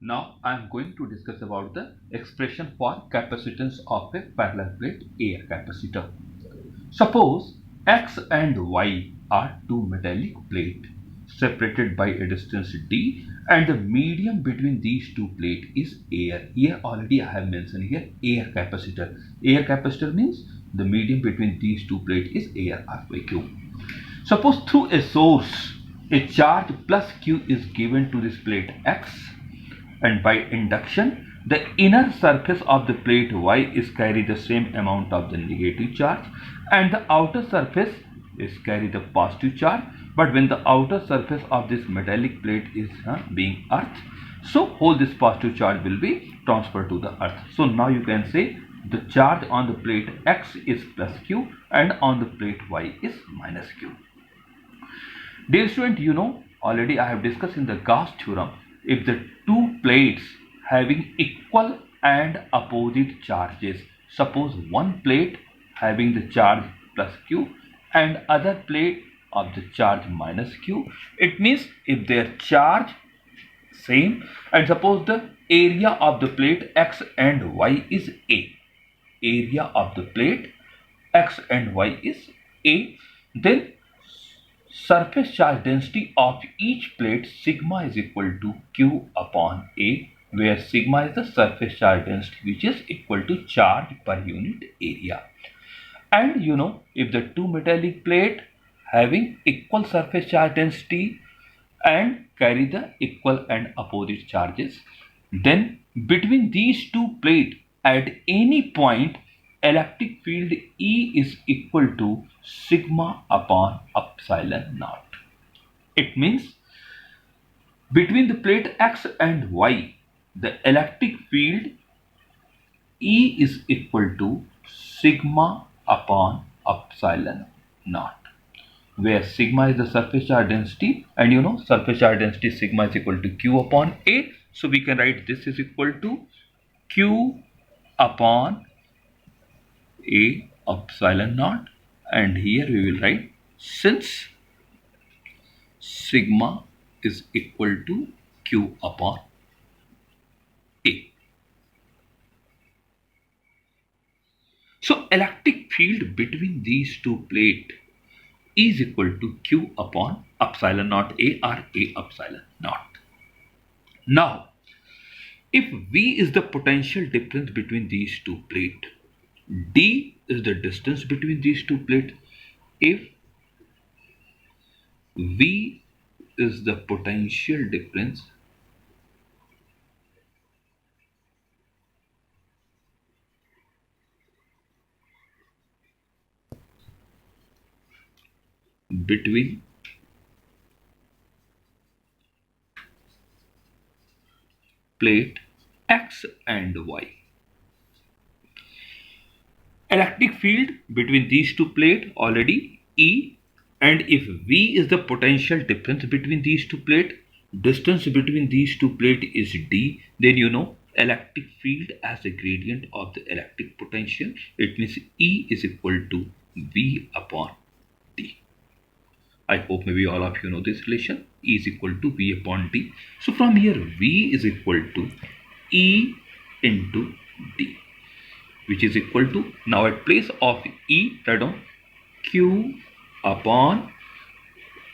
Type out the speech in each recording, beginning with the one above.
Now I am going to discuss about the expression for capacitance of a parallel plate air capacitor. Suppose X and Y are two metallic plates separated by a distance d, and the medium between these two plates is air. Here already I have mentioned here air capacitor. Air capacitor means the medium between these two plates is air R by Q. Suppose through a source a charge plus Q is given to this plate X, and by induction the inner surface of the plate Y is carry the same amount of the negative charge and the outer surface is carry the positive charge. But when the outer surface of this metallic plate is being earth, so whole this positive charge will be transferred to the earth. So now you can say the charge on the plate X is plus Q and on the plate Y is minus Q. Dear student, you know already I have discussed in the Gauss theorem, if the two plates having equal and opposite charges, suppose one plate having the charge plus Q and other plate of the charge minus Q, it means if their charge same and suppose the area of the plate X and Y is A, area of the plate X and Y is A, then surface charge density of each plate sigma is equal to Q upon A, where sigma is the surface charge density which is equal to charge per unit area. And you know, if the two metallic plate having equal surface charge density and carry the equal and opposite charges, then between these two plates at any point electric field E is equal to sigma upon epsilon naught. It means between the plate X and Y, the electric field E is equal to sigma upon epsilon naught, where sigma is the surface charge density, and you know surface charge density sigma is equal to Q upon A. So we can write this is equal to Q upon A epsilon naught, and here we will write since sigma is equal to Q upon A. So electric field between these two plates is equal to Q upon epsilon naught A or A epsilon naught. Now, if V is the potential difference between these two plates, D is the distance between these two plates. If V is the potential difference between plate X and Y, electric field between these two plates already E, and if V is the potential difference between these two plates, distance between these two plates is D, then you know electric field as a gradient of the electric potential, it means E is equal to V upon D. I hope maybe all of you know this relation, E is equal to V upon D. So from here V is equal to E into D, which is equal to, now at place of E, write down Q upon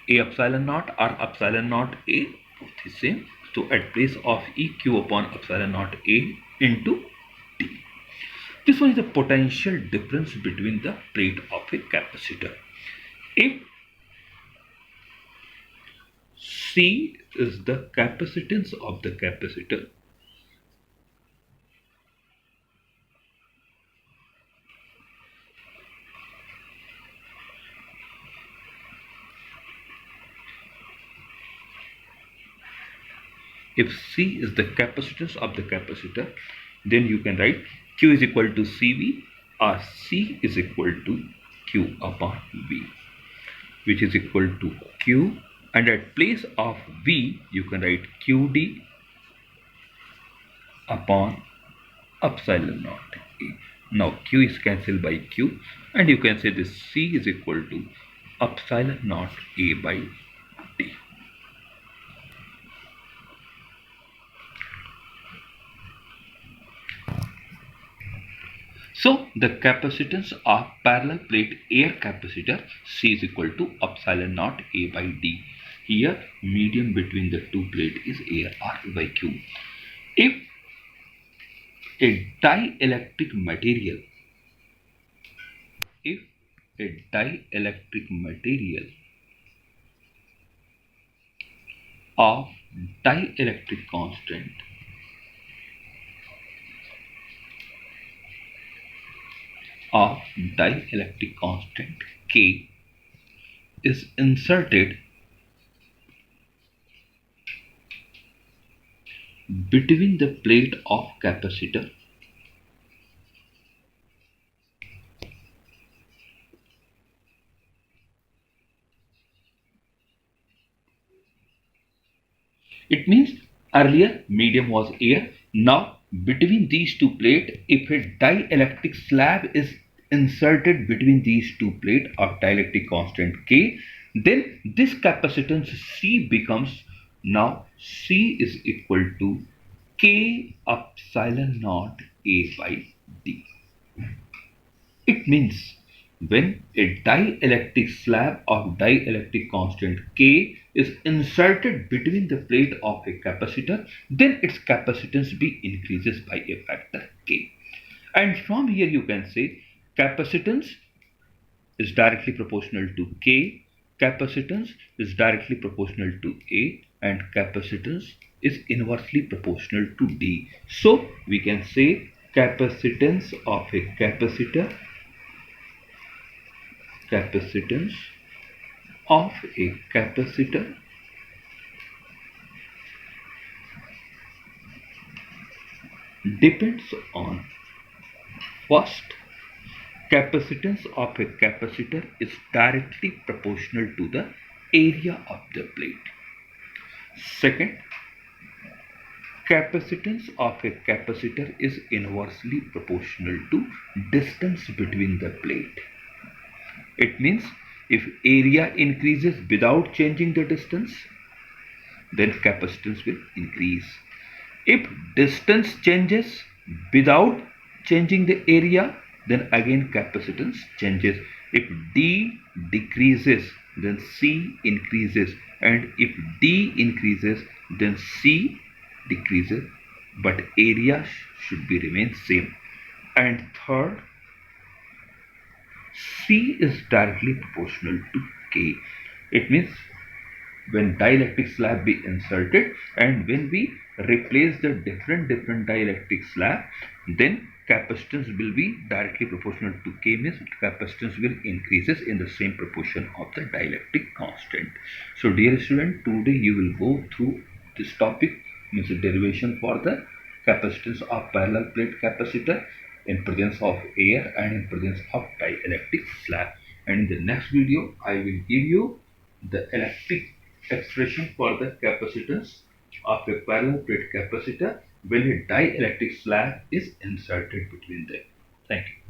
A epsilon naught or epsilon naught A, both is same. So at place of E, Q upon epsilon naught A into D. This one is the potential difference between the plate of a capacitor. If C is the capacitance of the capacitor, if C is the capacitance of the capacitor, then you can write Q is equal to CV or C is equal to Q upon V, which is equal to Q, and at place of V you can write QD upon epsilon naught A. Now Q is cancelled by Q, and you can say this C is equal to epsilon naught A by D. So the capacitance of parallel plate air capacitor C is equal to epsilon naught A by D. Here medium between the two plates is air or vacuum. If a dielectric material, if a dielectric material of dielectric constant of dielectric constant K is inserted between the plate of capacitor, it means earlier medium was air. Now between these two plates, if a dielectric slab is inserted between these two plates of dielectric constant K, then this capacitance C becomes, now C is equal to K epsilon naught A by D. It means when a dielectric slab of dielectric constant K is inserted between the plate of a capacitor, then its capacitance B increases by a factor K. And from here you can say capacitance is directly proportional to K, capacitance is directly proportional to A, and capacitance is inversely proportional to D. So we can say capacitance of a capacitor, capacitance of a capacitor depends on, first, capacitance of a capacitor is directly proportional to the area of the plate. Second, capacitance of a capacitor is inversely proportional to distance between the plate. It means if area increases without changing the distance, then capacitance will increase. If distance changes without changing the area, then again capacitance changes. If D decreases, then C increases, and if D increases, then C decreases, but area should be remain same. And third, C is directly proportional to K. It means when dielectric slab be inserted and when we replace the different dielectric slab, then capacitance will be directly proportional to K, means capacitance will increases in the same proportion of the dielectric constant. So dear student, today you will go through this topic, means the derivation for the capacitance of parallel plate capacitor in presence of air and in presence of dielectric slab. And in the next video I will give you the electric expression for the capacitance of a parallel plate capacitor when a dielectric slab is inserted between them. Thank you.